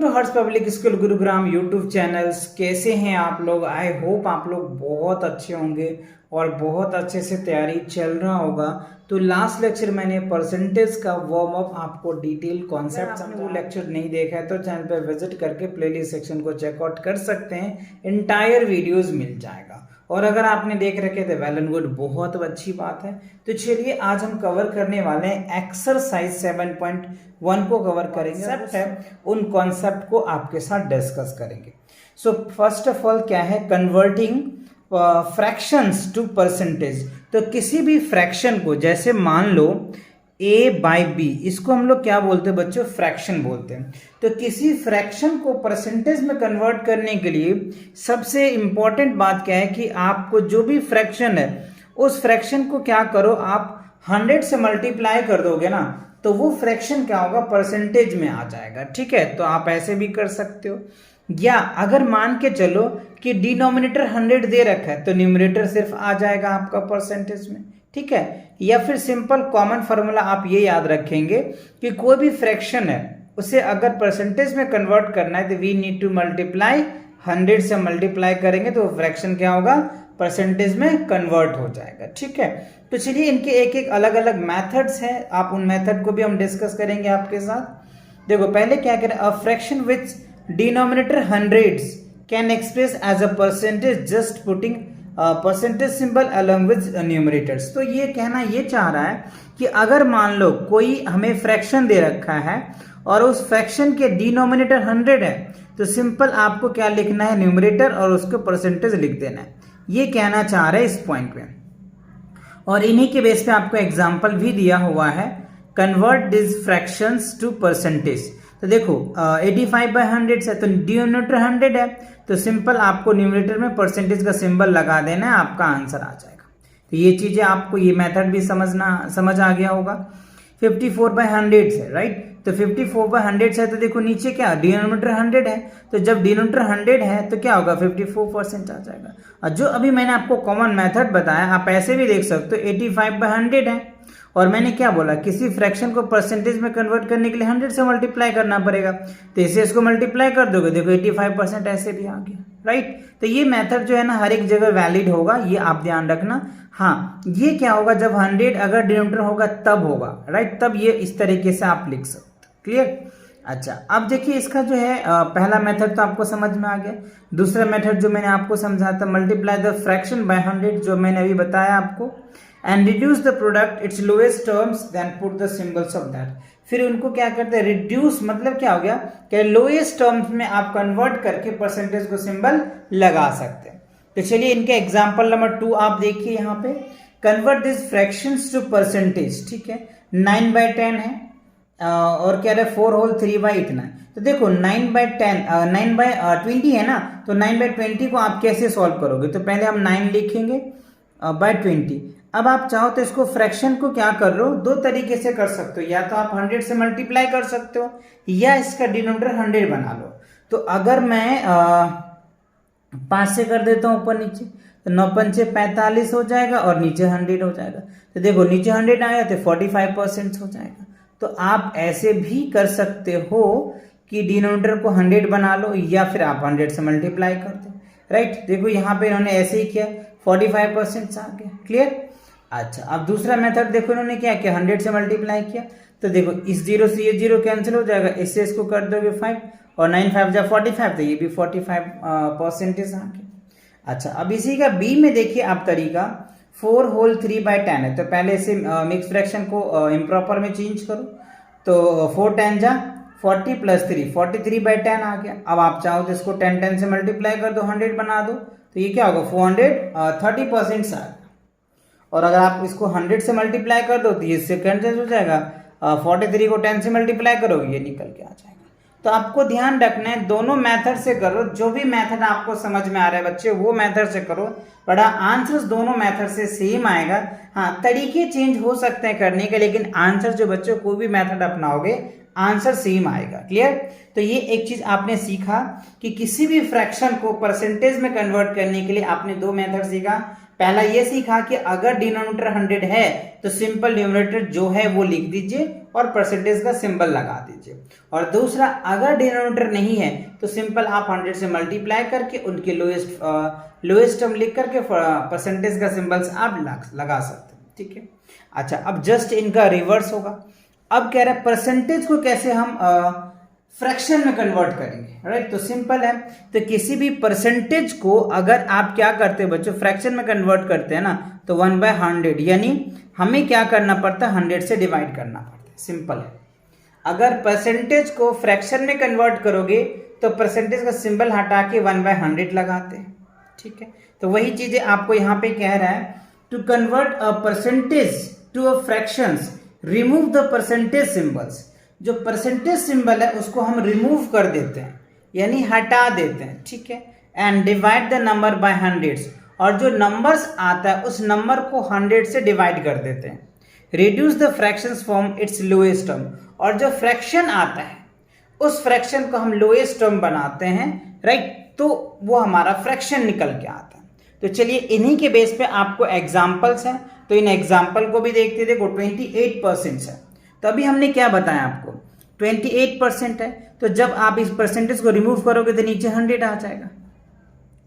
To Harsh public school Gurugram YouTube channels. कैसे हैं आप लोग? आई होप आप लोग बहुत अच्छे होंगे और बहुत अच्छे से तैयारी चल रहा होगा। तो लास्ट लेक्चर मैंने परसेंटेज का वार्म अप आपको डिटेल कॉन्सेप्ट आपने वो लेक्चर नहीं देखा है तो चैनल पर विजिट करके प्लेलिस्ट सेक्शन को चेकआउट कर सकते हैं, इंटायर वीडियोस मिल जाएगा। और अगर आपने देख रखे थे वेल एंड गुड, बहुत अच्छी बात है। तो चलिए आज हम कवर करने वाले हैं एक्सरसाइज 7.1 को कवर करेंगे। कॉन्सेप्ट है, उन कॉन्सेप्ट को आपके साथ डिस्कस करेंगे। सो फर्स्ट ऑफ ऑल क्या है, कन्वर्टिंग फ्रैक्शंस टू परसेंटेज। तो किसी भी फ्रैक्शन को, जैसे मान लो a/b, इसको हम लोग क्या बोलते हैं बच्चों? फ्रैक्शन बोलते हैं। तो किसी फ्रैक्शन को परसेंटेज में कन्वर्ट करने के लिए सबसे इंपॉर्टेंट बात क्या है कि आपको जो भी फ्रैक्शन है उस फ्रैक्शन को क्या करो, आप 100 से मल्टीप्लाई कर दोगे ना, तो वो फ्रैक्शन क्या होगा, परसेंटेज में आ जाएगा। ठीक है, तो आप ऐसे भी कर सकते हो। या अगर मान के चलो कि डिनोमिनेटर 100 दे रखा है तो न्यूमरेटर सिर्फ आ जाएगा आपका परसेंटेज में। ठीक है, या फिर सिंपल कॉमन फार्मूला आप ये याद रखेंगे कि कोई भी फ्रैक्शन है उसे अगर परसेंटेज में कन्वर्ट करना है तो वी नीड टू मल्टीप्लाई, 100 से मल्टीप्लाई करेंगे तो फ्रैक्शन क्या होगा, परसेंटेज में कन्वर्ट हो जाएगा। ठीक है, तो चलिए इनके एक एक अलग अलग मेथड्स हैं, आप उन मेथड को भी हम डिस्कस करेंगे आपके साथ। देखो पहले क्या करें, a fraction which denominator hundreds can express as a percentage just putting percentage symbol along with numerators. तो ये कहना ये चाह रहा है कि अगर मान लो कोई हमें फ्रैक्शन दे रखा है और उस फ्रैक्शन के डिनोमिनेटर 100 है तो सिंपल आपको क्या लिखना है, न्यूमरेटर और उसको परसेंटेज लिख देना है। ये कहना चाह रहे हैं इस पॉइंट पे। और इन्हीं के बेस पे आपको एग्जाम्पल भी दिया हुआ है, convert this fractions to percentage. तो देखो 85/100 है तो डिनोमिनेटर 100 है तो सिंपल आपको न्यूमरेटर में परसेंटेज का सिंबल लगा देना है, आपका आंसर आ जाएगा। तो ये चीजें आपको, ये मेथड भी समझ आ गया होगा। 54/100 है, राइट? तो 54/100 है तो देखो नीचे क्या, डिनोमिनेटर 100 है तो जब डिनोमिनेटर 100 है तो क्या होगा, 54% आ जाएगा। और जो अभी मैंने आपको कॉमन मेथड बताया आप ऐसे भी देख सकते हो, 85/100 है और मैंने क्या बोला, किसी फ्रैक्शन को परसेंटेज में कन्वर्ट करने के लिए 100 से मल्टीप्लाई करना पड़ेगा। तो इसे इसको मल्टीप्लाई कर दोगे, देखो 85% ऐसे भी आ गया, राइट? तो ये मेथड जो है ना हर एक जगह वैलिड होगा, ये आप ध्यान रखना। हाँ, ये क्या होगा, जब 100 अगर डिनोमिनेटर होगा तब होगा, राइट? तब ये इस तरीके से आप लिख सकते हो। क्लियर? अच्छा, अब देखिए इसका जो है पहला मेथड तो आपको समझ में आ गया। दूसरा मेथड जो मैंने आपको समझाया था, मल्टीप्लाई द फ्रैक्शन बाय 100, जो मैंने अभी बताया आपको, and reduce the product its lowest terms then put the symbols of that. फिर उनको क्या करते हैं, रिड्यूस मतलब क्या हो गया कि लोएस्ट टर्म्स में आप कन्वर्ट करके परसेंटेज को सिंबल लगा सकते हैं। तो चलिए इनके एग्जांपल नंबर 2 आप देखिए यहाँ पे, convert this fractions to percentage. ठीक है, 9/10 है और क्या है 4 होल 3 इतना। तो देखो 9/20 है ना, तो 9/20 को आप कैसे सॉल्व करोगे, तो पहले हम 9 लिखेंगे बाय 20। अब आप चाहो तो इसको फ्रैक्शन को क्या कर लो, दो तरीके से कर सकते हो, या तो आप 100 से मल्टीप्लाई कर सकते हो या इसका डिनोमिनेटर 100 बना लो। तो अगर मैं 5 से कर देता हूं ऊपर नीचे, तो 9×5 = 45 हो जाएगा और नीचे 100 हो जाएगा। तो देखो नीचे 100 आया तो 45% हो जाएगा। तो आप ऐसे भी कर सकते हो कि डिनोमिनेटर को 100 बना लो या फिर आप 100 से मल्टीप्लाई कर दो, राइट? देखो यहाँ पे इन्होंने ऐसे ही किया, 45% आ गया। क्लियर? अच्छा, अब दूसरा मेथड देखो इन्होंने क्या किया, 100 से मल्टीप्लाई किया। तो देखो इस 0 से ये 0 कैंसिल हो जाएगा, इससे इसको कर दोगे 5 और 9×5 = 45, तो ये भी 45% आ गया। अच्छा, अब इसी का बी में देखिए आप तरीका, 4 होल 3/10 है तो पहले इसे मिक्स फ्रैक्शन को इम्प्रॉपर में चेंज करो। तो 4 10 जा 40 + 3 43/10 आ गया। अब आप चाहो तो इसको 10 से मल्टीप्लाई कर दो, 100 बना दो, तो ये क्या होगा 430% आ गया। और अगर आप इसको 100 से मल्टीप्लाई कर दो तो ये सेकंड हो जाएगा, 43 को 10 से मल्टीप्लाई करोगे ये निकल के आ जाएगा। तो आपको ध्यान रखना है दोनों मेथड से करो, जो भी मेथड आपको समझ में आ रहा है बच्चे वो मेथड से करो, बड़ा आंसर दोनों मेथड से सेम आएगा। हाँ, तरीके चेंज हो सकते हैं करने के, लेकिन आंसर जो बच्चों कोई भी मेथड अपनाओगे आंसर सेम आएगा। क्लियर? तो ये एक चीज आपने सीखा कि किसी भी फ्रैक्शन को परसेंटेज में कन्वर्ट करने के लिए आपने दो मेथड सीखा। पहला ये सीखा कि अगर डिनोमिनेटर 100 है तो सिंपल न्यूमरेटर जो है वो लिख दीजिए और परसेंटेज का सिंबल लगा दीजिए। और दूसरा, अगर डिनोमिनेटर नहीं है तो सिंपल आप 100 से मल्टीप्लाई करके उनके लोएस्ट टर्म लिख करके परसेंटेज का सिंबल्स आप लगा सकते हैं, ठीक है। अच्छा, अब जस्ट इनका रिवर्स होगा। अब कह रहा है परसेंटेज को कैसे हम फ्रैक्शन में कन्वर्ट करेंगे, राइट। तो सिंपल है, तो किसी भी परसेंटेज को अगर आप क्या करते हैं बच्चों, फ्रैक्शन में कन्वर्ट करते हैं ना, तो 1/100, यानी हमें क्या करना पड़ता है, 100 से डिवाइड करना पड़ता है। सिंपल है, अगर परसेंटेज को फ्रैक्शन में कन्वर्ट करोगे तो परसेंटेज का सिंबल हटा के 1/100 लगाते हैं, ठीक है। तो वही चीजें आपको यहाँ पे कह रहा है, to convert a percentage to a fractions remove the percentage symbols. जो परसेंटेज सिंबल है उसको हम रिमूव कर देते हैं, यानी हटा देते हैं, ठीक है। And divide the number by hundreds, और जो नंबर्स आता है उस नंबर को 100 से डिवाइड कर देते हैं। Reduce the fractions from its lowest term, और जो फ्रैक्शन आता है उस फ्रैक्शन को हम लोएस्ट टर्म बनाते हैं, राइट। तो वो हमारा फ्रैक्शन निकल के आता है। तो चलिए इन्हीं के बेस पे आपको एग्जाम्पल्स हैं, तो इन एग्जाम्पल को भी देखते। देखो 28% है, तो अभी हमने क्या बताया आपको, 28% है, तो जब आप इस परसेंटेज को रिमूव करोगे तो नीचे 100 आ जाएगा।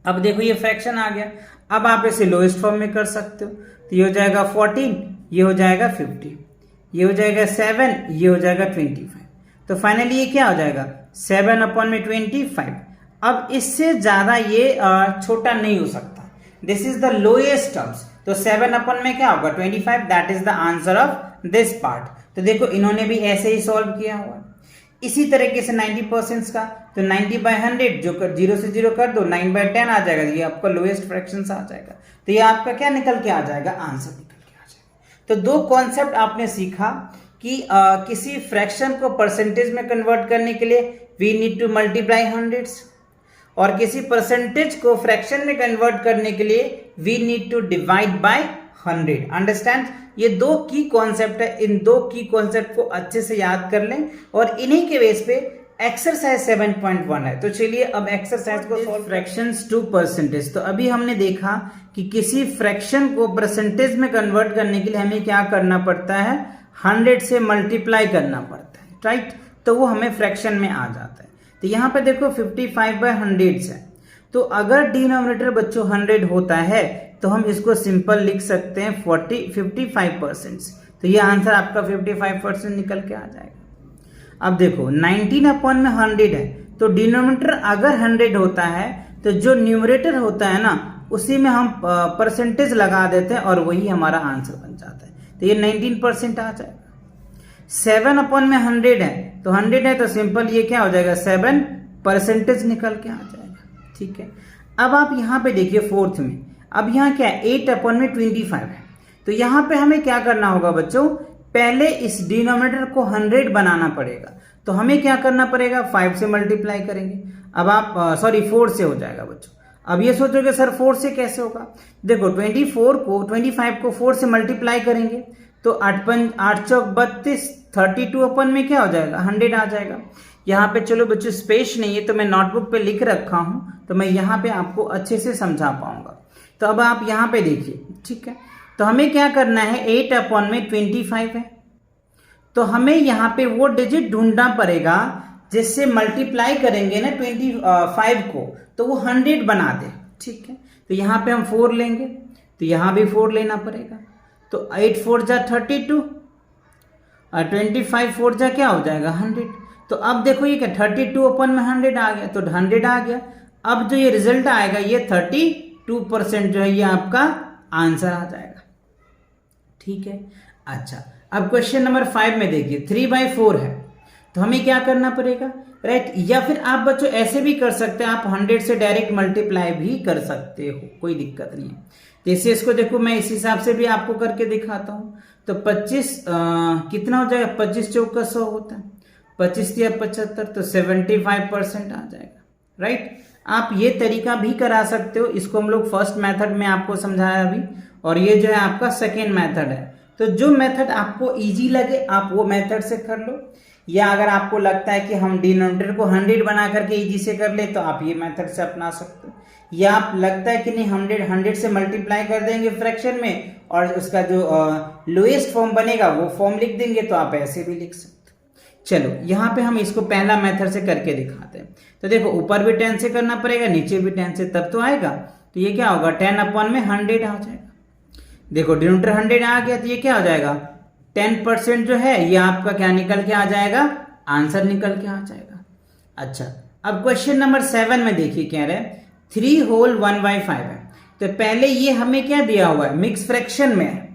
अब देखो ये फ्रैक्शन आ गया, अब आप इसे लोएस्ट फॉर्म में कर सकते हो, तो ये हो जाएगा 14, ये हो जाएगा 50, ये हो जाएगा 7, ये हो जाएगा 25। तो फाइनली ये क्या हो जाएगा, 7/25। अब इससे ज्यादा ये छोटा नहीं हो सकता, this is the lowest terms. तो 7 में क्या होगा 25, that is the answer of this part. तो देखो इन्होंने भी ऐसे ही सॉल्व किया हुआ। इसी तरीके से 90% का, तो 90/100 जो 0 से 0 कर दो, 9/10 आ जाएगा, ये आपका लोएस्ट फ्रैक्शन आ जाएगा। तो ये आपका क्या निकल के आ जाएगा, आंसर निकल के आ जाएगा। तो दो कॉन्सेप्ट आपने सीखा कि किसी फ्रैक्शन को परसेंटेज में कन्वर्ट करने के लिए we need to multiply hundreds, और किसी परसेंटेज को फ्रैक्शन में कन्वर्ट करने के लिए we need to divide by 100। Understand, ये दो की कॉन्सेप्ट है, इन दो की कॉन्सेप्ट को अच्छे से याद कर लें, और इन्हीं के बेस पे एक्सरसाइज 7.1 है। तो चलिए अब एक्सरसाइज को सॉल्व। फ्रैक्शंस टू परसेंटेज, तो अभी हमने देखा कि किसी फ्रैक्शन को परसेंटेज में कन्वर्ट करने के लिए हमें क्या करना पड़ता है, 100 से मल्टीप्लाई करना पड़ता है, राइट। तो वो हमें फ्रैक्शन में आ जाता है। तो यहाँ पे देखो 55/100 है, तो अगर डिनोमिनेटर बच्चों 100 होता है तो हम इसको सिंपल लिख सकते हैं 55%। तो ये आंसर आपका 55% निकल के आ जाएगा। अब देखो 19/100 है, तो डिनोमिनेटर अगर 100 होता है तो जो न्यूमरेटर होता है ना उसी में हम परसेंटेज लगा देते हैं और वही हमारा आंसर बन जाता है। तो ये 19% आ जाएगा। 7/100 है, तो 100 है तो सिंपल ये क्या हो जाएगा, 7% निकल के आ जाएगा, ठीक है। अब आप यहाँ पे देखिए फोर्थ में, अब यहाँ क्या है 8/25 है, तो यहाँ पे हमें क्या करना होगा बच्चों, पहले इस डिनोमिनेटर को 100 बनाना पड़ेगा। तो हमें क्या करना पड़ेगा, 5 से मल्टीप्लाई करेंगे। अब आप 4 से हो जाएगा बच्चों। अब ये सोचोगे सर 4 से कैसे होगा, देखो 25 को 4 से मल्टीप्लाई करेंगे तो 8 चौक 32, 32 में क्या हो जाएगा 100 आ जाएगा। यहाँ पे चलो बच्चों स्पेस नहीं है तो मैं नोटबुक पे लिख रखा हूँ, तो मैं यहाँ पे आपको अच्छे से समझा पाऊंगा। तो अब आप यहाँ पे देखिए, ठीक है। तो हमें क्या करना है, 8/25 है, तो हमें यहाँ पे वो डिजिट ढूंढना पड़ेगा जिससे मल्टीप्लाई करेंगे ना 25 को तो वो 100 बना दे, ठीक है। तो यहाँ पे हम 4 लेंगे, तो यहाँ भी 4 लेना पड़ेगा। तो 8 4 जा 32 और 25 4 जा क्या हो जाएगा 100। तो अब देखो ये क्या 32/100 आ गया, तो 100 आ गया। अब जो ये रिजल्ट आएगा ये 32% जो है ये आपका आंसर आ जाएगा, ठीक है। अच्छा, अब क्वेश्चन नंबर 5 में देखिए 3/4 है, तो हमें क्या करना पड़ेगा, राइट। या फिर आप बच्चों ऐसे भी कर सकते हैं, आप 100 से डायरेक्ट मल्टीप्लाई भी कर सकते हो, कोई दिक्कत नहीं है। जैसे इसको देखो मैं इस हिसाब से भी आपको करके दिखाता हूं। तो 25 कितना हो जाएगा, 25 चौक 100 होता है, 25 या 75, तो 75% आ जाएगा, राइट। आप ये तरीका भी करा सकते हो, इसको हम लोग फर्स्ट मेथड में आपको समझाया अभी, और ये जो है आपका सेकेंड मेथड है। तो जो मेथड आपको इजी लगे आप वो मेथड से कर लो। या अगर आपको लगता है कि हम डिनोमिनेटर को 100 बना करके इजी से कर ले तो आप ये मेथड से अपना सकते हो, या आप लगता है कि नहीं 100 से मल्टीप्लाई कर देंगे फ्रैक्शन में और उसका जो लोएस्ट फॉर्म बनेगा वो फॉर्म लिख देंगे, तो आप ऐसे भी लिख सकते हो। चलो यहाँ पे हम इसको पहला मेथड से करके दिखाते हैं। तो देखो ऊपर भी 10 से करना पड़ेगा, नीचे भी 10 से, तब तो आएगा। तो ये क्या होगा 10/100 आ जाएगा। देखो डिनोमिनेटर 100 आ गया तो ये क्या हो जाएगा 10% जो है ये आपका क्या निकल के आ जाएगा, आंसर निकल के आ जाएगा। अच्छा अब क्वेश्चन नंबर 7 में देखिए क्या रहा है 3 होल 1/5 है। तो पहले ये हमें क्या दिया हुआ है मिक्स फ्रैक्शन में है,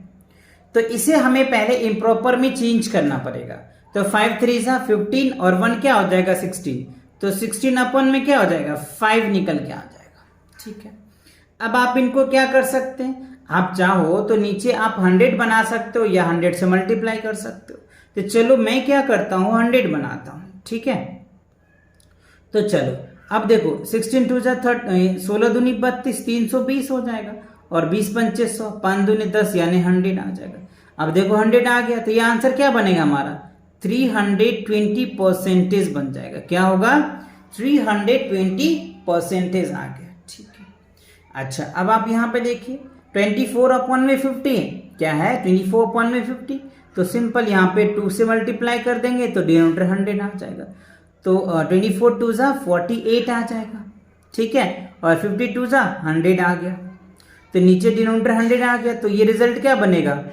तो इसे हमें पहले इम्प्रॉपर में चेंज करना पड़ेगा। तो 5 3 15 और 1 क्या हो जाएगा 16, तो 16 अपन में क्या हो जाएगा 5 निकल के आ जाएगा। ठीक है, अब आप इनको क्या कर सकते हैं, आप चाहो तो नीचे आप 100 बना सकते हो या 100 से मल्टीप्लाई कर सकते हो। तो चलो मैं क्या करता हूं 100 बनाता हूं। ठीक है, तो चलो अब देखो 16 2 16 दूनी 32 320 हो जाएगा और 20 पंचे 100 5 दूनी 10 यानी 100 आ जाएगा। अब देखो 100 आ गया तो ये आंसर क्या बनेगा हमारा 320% बन जाएगा। क्या होगा 320% आ गया। ठीक है, अच्छा अब आप यहाँ पे देखिए 24/50 क्या है 24/50, तो सिंपल यहाँ पे 2 से मल्टीप्लाई कर देंगे तो डिनोमिनेटर 100 आ जाएगा। तो 24 2 48 आ जाएगा। ठीक है, और 52 100 आ गया, तो नीचे डिनोमिनेटर 100 आ गया, तो ये रिजल्ट क्या बनेगा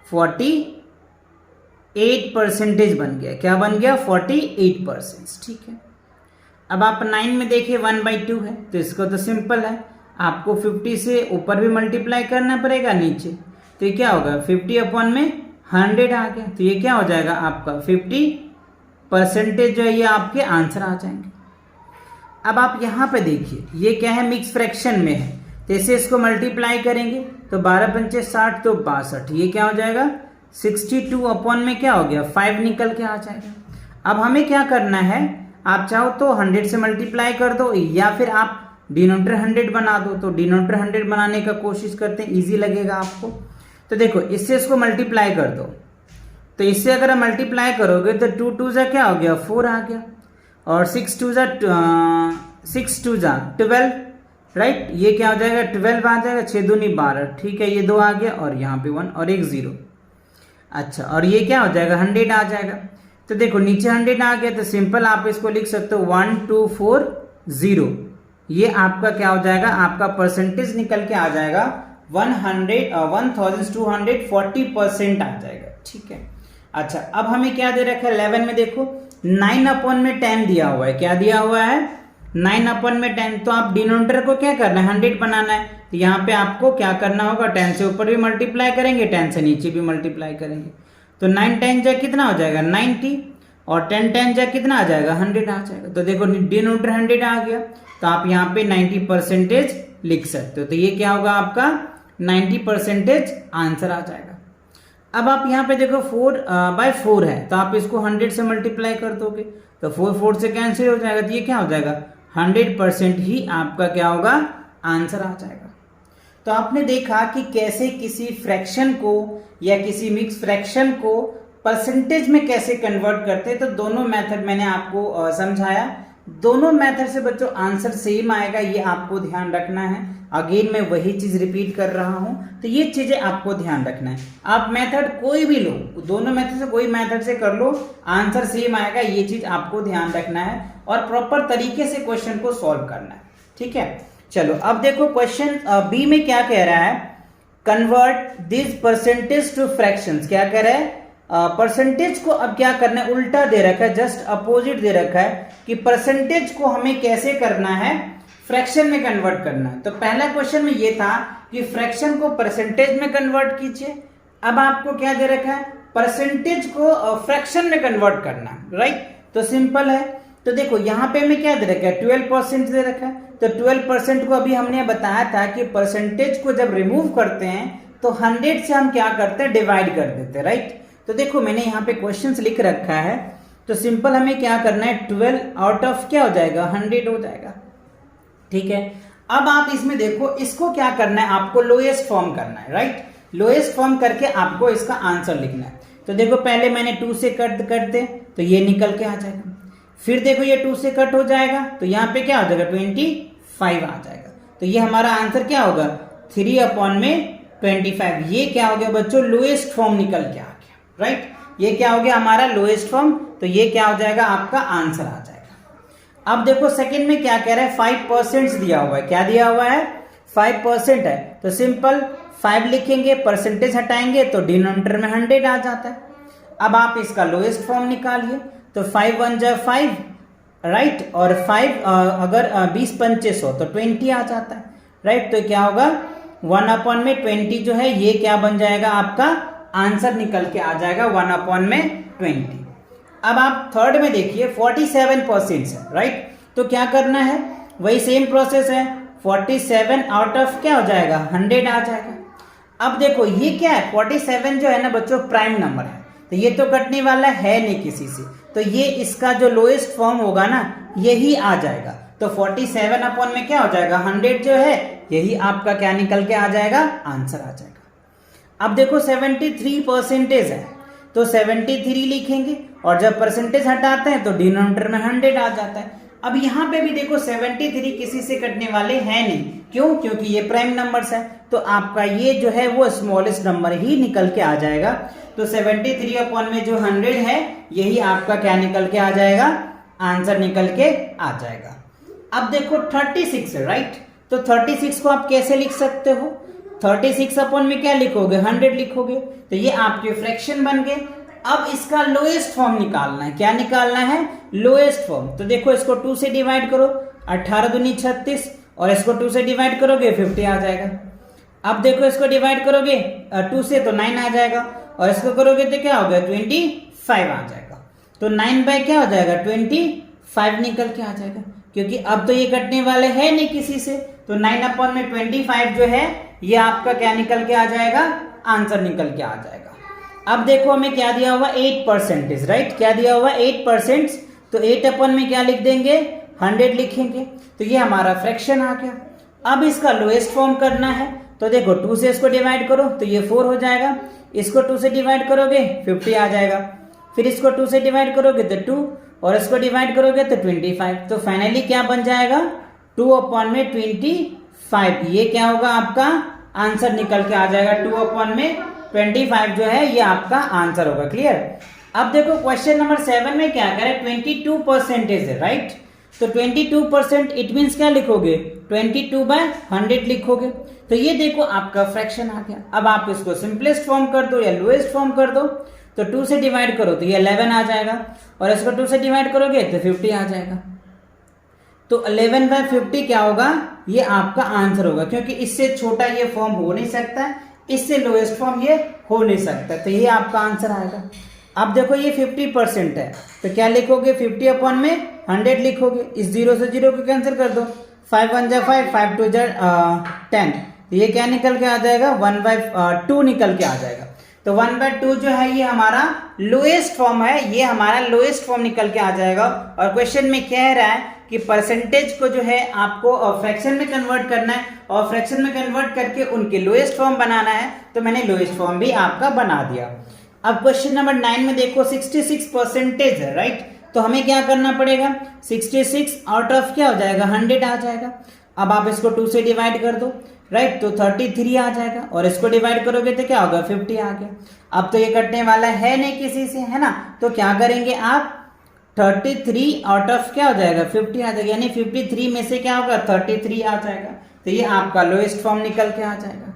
48% बन गया। क्या बन गया 48%। ठीक है, अब आप 9 में देखिए 1/2 है, तो इसको तो सिंपल है, आपको 50 से ऊपर भी मल्टीप्लाई करना पड़ेगा नीचे, तो ये क्या होगा 50/100 आ गया, तो ये क्या हो जाएगा आपका 50% जो है ये आपके आंसर आ जाएंगे। अब आप यहाँ पे देखिए ये क्या है मिक्स फ्रैक्शन में है, तो इसे इसको मल्टीप्लाई करेंगे तो 12 पंचे 60 तो 62, ये क्या हो जाएगा 62 में क्या हो गया 5 निकल के आ जाएगा। अब हमें क्या करना है, आप चाहो तो 100 से मल्टीप्लाई कर दो या फिर आप डिनोमिनेटर 100 बना दो। तो डिनोमिनेटर 100 बनाने का कोशिश करते हैं, इजी लगेगा आपको। तो देखो इससे इसको मल्टीप्लाई कर दो, तो इससे अगर आप मल्टीप्लाई करोगे तो 2 2 क्या हो गया 4 आ गया, और 6 2 12, राइट, ये क्या हो जाएगा 12 आ जाएगा, 6 दूनी 12। ठीक है, ये 2 आ गया और यहाँ पे 1 और एक 0। अच्छा, और ये क्या हो जाएगा 100 आ जाएगा। तो देखो नीचे 100 आ गया, तो सिंपल आप इसको लिख सकते हो 1240, ये आपका क्या हो जाएगा आपका परसेंटेज निकल के आ जाएगा 1240% आ जाएगा। ठीक है, अच्छा अब हमें क्या दे रखा है 11 में देखो 9/10 दिया हुआ है। क्या दिया हुआ है 9/10, तो आप डिनोमिनेटर को क्या करना है 100 बनाना है, तो यहाँ पे आपको क्या करना होगा 10 से ऊपर भी मल्टीप्लाई करेंगे 10 से नीचे भी मल्टीप्लाई करेंगे, तो 9 10 जा कितना हो जाएगा 90 और 10 10 जा कितना आ जाएगा 100 आ जाएगा। तो देखो डिनोमिनेटर 100 आ गया, तो आप यहाँ पे 90% लिख सकते हो, तो ये क्या होगा आपका 90% आंसर आ जाएगा। अब आप यहाँ पे देखो 4/4 है, तो आप इसको 100 से मल्टीप्लाई कर दोगे तो 4 4 से कैंसिल हो जाएगा, तो ये क्या हो जाएगा 100% ही आपका क्या होगा आंसर आ जाएगा। तो आपने देखा कि कैसे किसी फ्रैक्शन को या किसी मिक्स फ्रैक्शन को परसेंटेज में कैसे कन्वर्ट करते हैं। तो दोनों मेथड मैंने आपको समझाया, दोनों मेथड से बच्चों आंसर सेम आएगा, ये आपको ध्यान रखना है। अगेन मैं वही चीज रिपीट कर रहा हूं, तो ये चीजें आपको ध्यान रखना है। आप मेथड कोई भी लो, दोनों मेथड से कोई मेथड से कर लो, आंसर सेम आएगा, ये चीज आपको ध्यान रखना है और प्रॉपर तरीके से क्वेश्चन को सॉल्व करना है। ठीक है, चलो अब देखो क्वेश्चन बी में क्या कह रहा है, convert this percentage two fractions. क्या कह रहा है परसेंटेज को अब क्या करना है उल्टा दे रखा है, जस्ट अपोजिट दे रखा है कि परसेंटेज को हमें कैसे करना है फ्रैक्शन में कन्वर्ट करना है। तो पहला क्वेश्चन में ये था कि फ्रैक्शन को परसेंटेज में कन्वर्ट कीजिए, अब आपको क्या दे रखा है परसेंटेज को फ्रैक्शन में कन्वर्ट करना, राइट। तो सिंपल है, तो देखो यहाँ पे हमें क्या दे रखा है 12% दे रखा है, तो 12% को अभी हमने बताया था कि परसेंटेज को जब रिमूव करते हैं तो 100 से हम क्या करते हैं डिवाइड कर देते हैं, राइट। तो देखो मैंने यहाँ पे क्वेश्चंस लिख रखा है, तो सिंपल हमें क्या करना है 12 आउट ऑफ क्या हो जाएगा 100 हो जाएगा। ठीक है, अब आप इसमें देखो इसको क्या करना है आपको लोएस्ट फॉर्म करना है, राइट। लोएस्ट फॉर्म करके आपको इसका आंसर लिखना है। तो देखो पहले मैंने 2 से करते तो ये निकल के आ जाएगा। फिर देखो ये 2 से कट हो जाएगा तो यहाँ पे क्या हो जाएगा 25 आ जाएगा। तो ये हमारा आंसर क्या होगा 3/25। ये क्या हो गया बच्चों लोएस्ट फॉर्म निकल के आ गया, राइट। ये क्या हो गया हमारा लोएस्ट फॉर्म, तो ये क्या हो जाएगा आपका आंसर आ जाएगा। अब देखो सेकंड में क्या कह रहा है 5% दिया हुआ है। क्या दिया हुआ है 5% है, तो सिंपल 5 लिखेंगे, परसेंटेज हटाएंगे तो डिनोमिनेटर में 100 आ जाता है। अब आप इसका लोएस्ट फॉर्म निकालिए, तो 5 1 जा 5, राइट, और 5 अगर 20 पंचे 100 तो 20 आ जाता है, राइट। तो क्या होगा 1/20 जो है ये क्या बन जाएगा आपका आंसर निकल के आ जाएगा 1/20। अब आप थर्ड में देखिए 47% है, राइट। तो क्या करना है वही सेम प्रोसेस है, 47 आउट ऑफ क्या हो जाएगा 100 आ जाएगा। अब देखो ये क्या है 47 जो है ना बच्चों प्राइम नंबर है, तो ये तो कटने वाला है नहीं किसी से, तो ये इसका जो लोएस्ट फॉर्म होगा ना यही आ जाएगा। तो 47 अपॉन में क्या हो जाएगा 100 जो है यही आपका क्या निकल के आ जाएगा आंसर आ जाएगा। अब देखो 73% है, तो 73 लिखेंगे और जब परसेंटेज हटाते हैं तो डिनोमिनेटर में 100 आ जाता है। अब यहाँ पे भी देखो 73 किसी से कटने वाले हैं नहीं, क्यों, क्योंकि ये प्राइम नंबर्स है, तो आपका ये जो है वो स्मॉलेस्ट नंबर ही निकल के आ जाएगा। तो 73 अपॉन में जो 100 है यही आपका क्या निकल के आ जाएगा आंसर निकल के आ जाएगा। अब देखो 36 है, राइट। तो 36 को आप कैसे लिख सकते हो, 36 अपॉन में क्या लिखोगे 100 लिखोगे, तो ये आपके फ्रैक्शन बन गए। अब इसका लोएस्ट फॉर्म निकालना है, क्या निकालना है लोएस्ट फॉर्म। तो देखो इसको 2 से डिवाइड करो, 18 दूनी 36, और इसको 2 से डिवाइड करोगे 50 आ जाएगा। अब देखो इसको डिवाइड करोगे 2 से तो 9 आ जाएगा, और इसको करोगे तो क्या होगा 25 आ जाएगा। तो 9 बाय क्या हो जाएगा 25 निकल के आ जाएगा, क्योंकि अब तो ये कटने वाले है नहीं किसी से, तो 9/25 जो है ये आपका क्या निकल के आ जाएगा आंसर निकल के आ जाएगा। अब देखो हमें क्या दिया हुआ 8%, राइट। क्या दिया हुआ 8%, तो 8 अपॉन में क्या लिख देंगे 100 लिखेंगे, तो ये हमारा फ्रैक्शन आ गया। अब इसका लोएस्ट फॉर्म करना है, तो देखो 2 से इसको डिवाइड करो तो ये 4 हो जाएगा, इसको 2 से डिवाइड करोगे 50 आ जाएगा, फिर इसको 2 से डिवाइड करोगे तो 2, और इसको डिवाइड करोगे तो 25। तो फाइनली क्या बन जाएगा 2/25। ये क्या होगा आपका आंसर निकल के आ जाएगा 2/25 जो है ये आपका आंसर होगा। क्लियर। अब देखो क्वेश्चन नंबर 7 में क्या कह रहा है 22% है, राइट। तो 22% इट मीन्स क्या लिखोगे 22/100 लिखोगे, तो ये देखो आपका फ्रैक्शन आ गया। अब आप इसको सिंपलेस्ट फॉर्म कर दो या लोएस्ट फॉर्म कर दो, तो 2 से डिवाइड करो तो ये 11 आ जाएगा, और इसको 2 से डिवाइड करोगे तो 50 आ जाएगा। तो 11/50 क्या होगा ये आपका आंसर होगा, क्योंकि इससे छोटा ये फॉर्म हो नहीं सकता, इससे लोएस्ट फॉर्म ये हो नहीं सकता, तो ये आपका आंसर आएगा। अब देखो ये 50% है, तो क्या लिखोगे 50 अपॉन में 100 लिखोगे, इस 0 से 0 को कैंसिल कर दो, 5 1 जा 5, 5 2 जा 10, तो ये क्या निकल के आ जाएगा 1/2 निकल के आ जाएगा। तो 1/2 जो है ये हमारा लोएस्ट फॉर्म है, ये हमारा लोएस्ट फॉर्म निकल के आ जाएगा। और क्वेश्चन में कह रहा है कि परसेंटेज को जो है आपको फ्रैक्शन में कन्वर्ट करना है, और फ्रैक्शन में कन्वर्ट करके उनके लोएस्ट फॉर्म बनाना है, तो मैंने लोएस्ट फॉर्म भी आपका बना दिया। अब क्वेश्चन नंबर 9 में देखो 66% है, राइट। तो हमें क्या करना पड़ेगा 66 आउट ऑफ क्या हो जाएगा 100 आ जाएगा। अब आप इसको 2 से डिवाइड कर दो, राइट, तो 33 आ जाएगा, और इसको डिवाइड करोगे तो क्या होगा 50 आ गया। अब तो ये कटने वाला है नहीं किसी से, है ना, तो क्या करेंगे आप 33 आउट ऑफ क्या हो जाएगा 50 आ जाएगा, यानी 53 में से क्या होगा 33 आ जाएगा, तो ये आपका लोएस्ट फॉर्म निकल के आ जाएगा।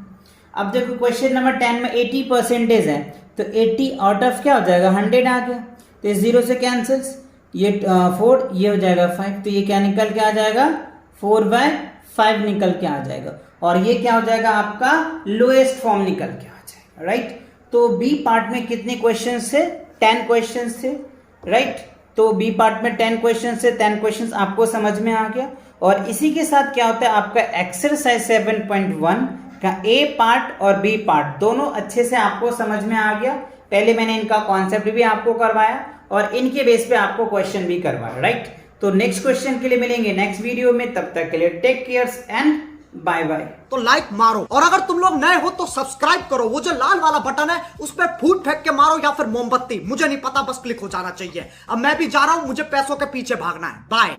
अब देखो क्वेश्चन नंबर 10 में 80% है, तो 80 आउट ऑफ क्या हो जाएगा 100 आ गया, तो इस 0 से कैंसिल, ये 4, ये हो जाएगा 5, तो ये क्या निकल के आ जाएगा 4/5 निकल के आ जाएगा, और ये क्या हो जाएगा आपका लोएस्ट फॉर्म निकल के आ जाएगा, राइट। तो बी पार्ट में कितने क्वेश्चंस थे 10 क्वेश्चंस थे, राइट। तो बी पार्ट में 10 क्वेश्चंस से 10 क्वेश्चंस आपको समझ में आ गया। और इसी के साथ क्या होता है आपका एक्सरसाइज 7.1 का ए पार्ट और बी पार्ट दोनों अच्छे से आपको समझ में आ गया। पहले मैंने इनका कॉन्सेप्ट भी आपको करवाया और इनके बेस पे आपको क्वेश्चन भी करवाया, राइट। तो नेक्स्ट क्वेश्चन के लिए मिलेंगे नेक्स्ट वीडियो में, तब तक के लिए take care and bye bye. तो लाइक मारो, और अगर तुम लोग नए हो तो सब्सक्राइब करो। वो जो लाल वाला बटन है उस पर फूट फेंक के मारो या फिर मोमबत्ती, मुझे नहीं पता, बस क्लिक हो जाना चाहिए। अब मैं भी जा रहा हूं, मुझे पैसों के पीछे भागना है। बाय।